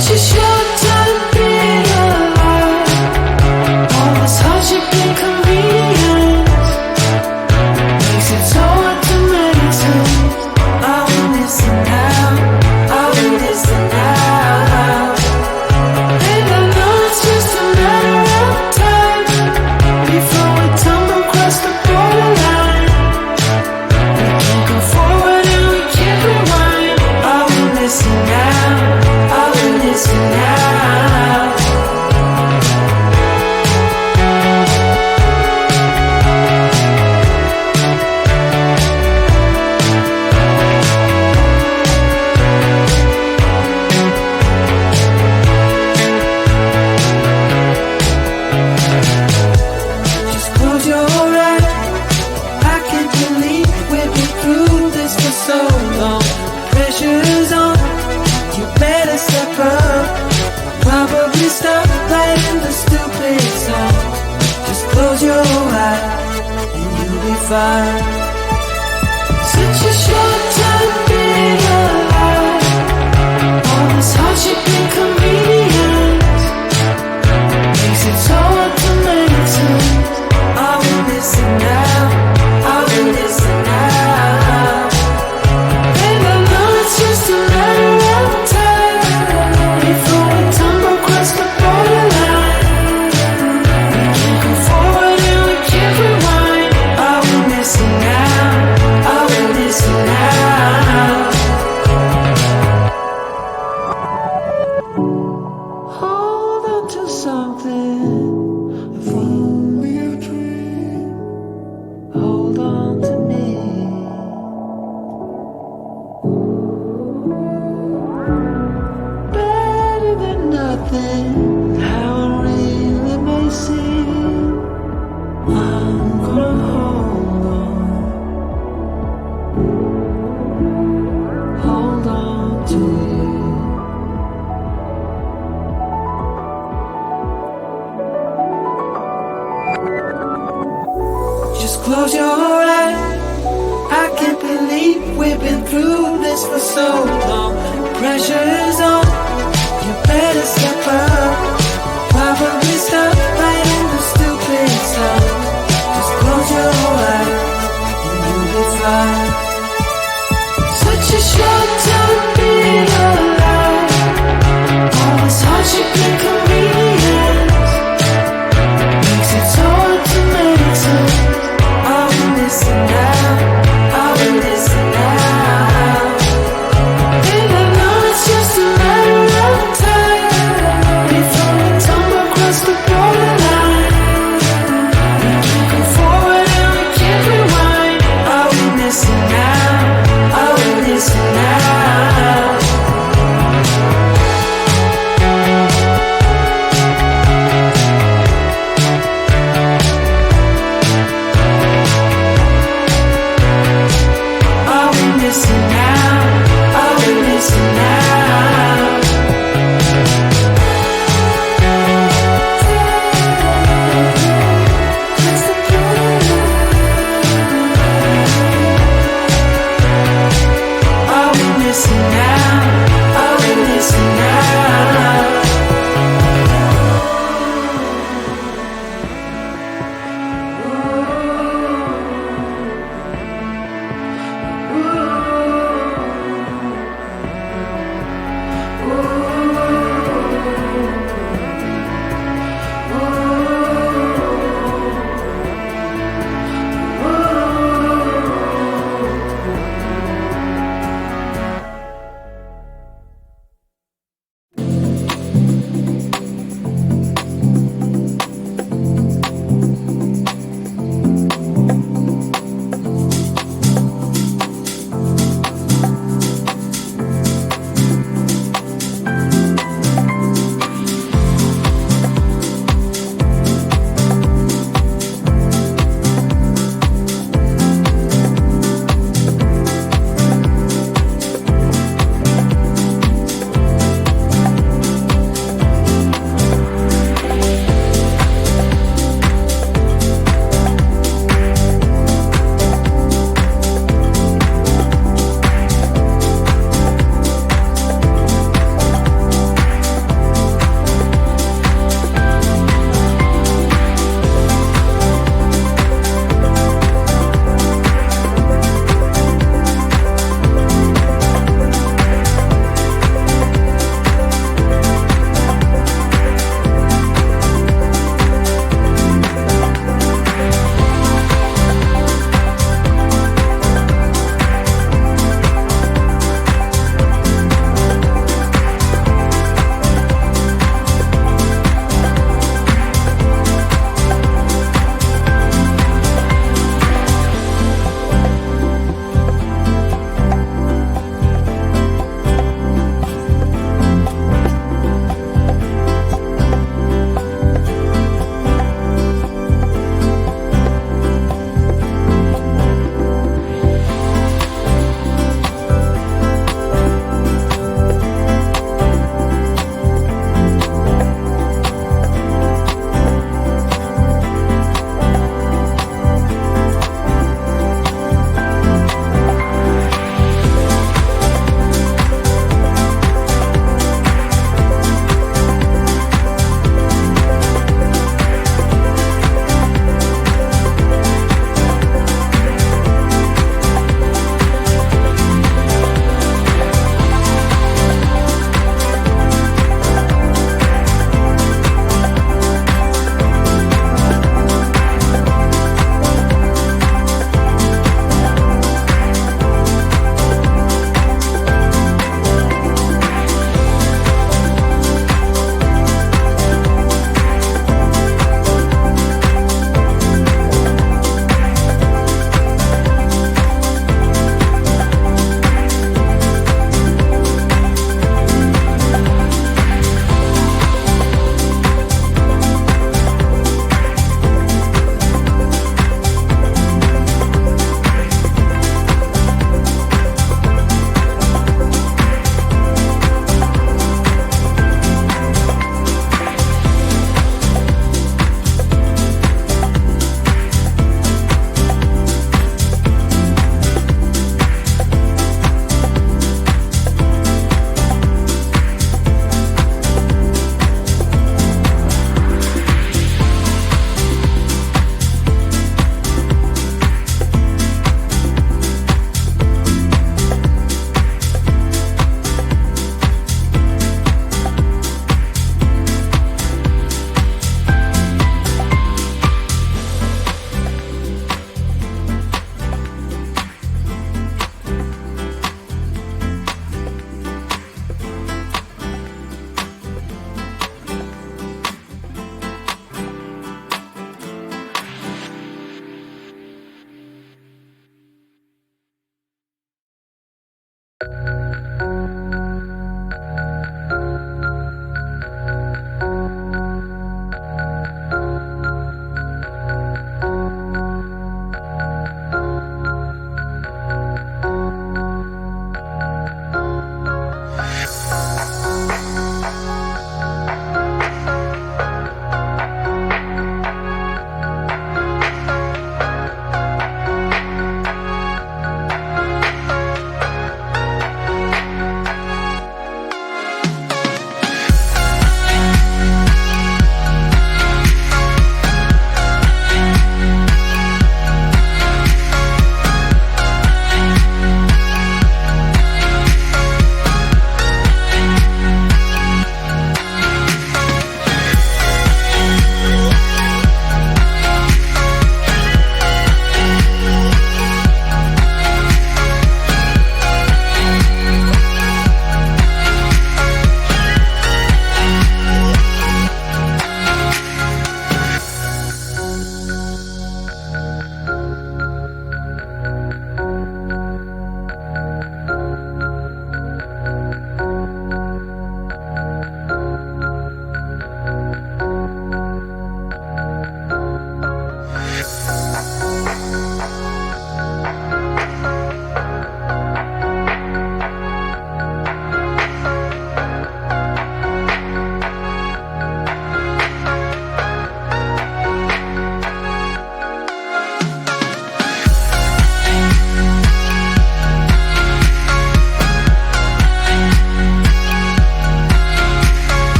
Such a short time to be alive. All this hardship and convenience makes it so hard to make sense. I will listen now, I will listen now. And I know it's just a matter of time before we tumble across the borderline. We can't go forward and we can't rewind. I will listen now, I will listen now. Just close your eyes. I can't believe we've been through this for so long. Pressure's on, you better step up. Probably stop playing the stupid song. Just close your eyes and you'll be fine. Such a short time to be alive. All this hardship and convenience makes it so hard to make sense. I will listen now, I will listen now. And I know it's just a matter of time before we tumble across the borderline. We can't go forward and we can't rewind. I will listen now, I will listen now. Hold on to something. If only a dream. Hold on to me. Better than nothing. How it really may seem. I'm gonna hold on. Hold on to you. Just close your eyes. I can't believe we've been through this for so long. Pressure's on, you better step up. Probably stop playing the stupid song. Just close your eyes and you'll be fine. Such a short time to be alive. All this hardship and convenience makes it so hard to make sense. I will listen now, I will listen now. And I know it's just a matter of time before we tumble across the borderline.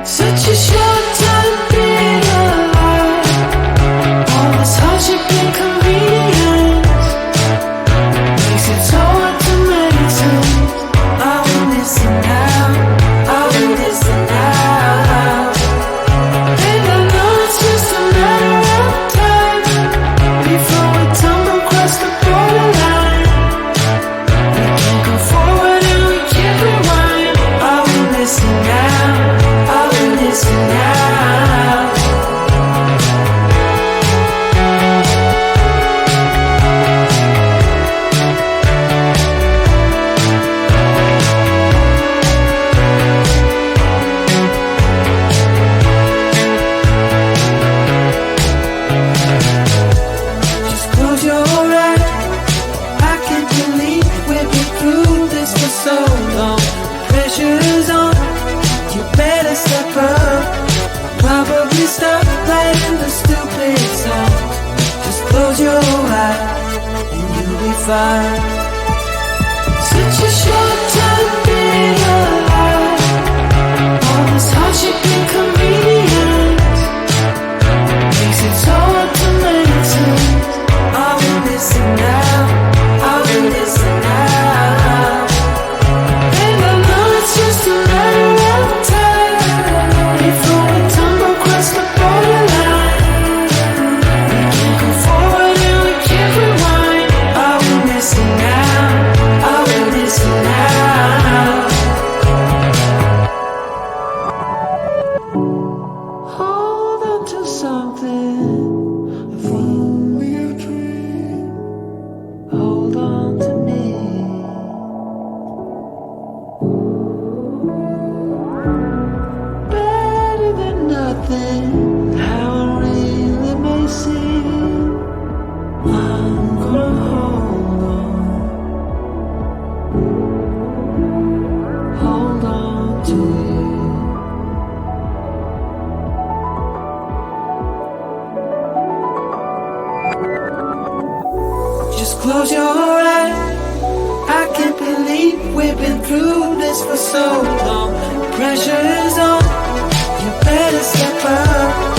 Such a short time being alive. All this hardship and convenience makes it so hard to meditate. I will listen now, I will listen now. And I know it's just a matter of time before we tumble across the borderline. We can't go forward and we can't rewind. I will listen now, I will listen now. Just close your eyes. I can't believe we've been through this for so long. Pressure's on, you better step up. Probably stop playing the stupid song. Just close your eyes and you'll be fine. Such a short time being alive. All this hardship and convenience makes it so hard to meditate. I will listen now, I will listen now. And I know it's just a matter of time before we tumble across the borderline. We can't go forward and we can't rewind. I will listen now, I will listen now. Just close your eyes. I can't believe we've been through this for so long. Pressure's on, you better step up.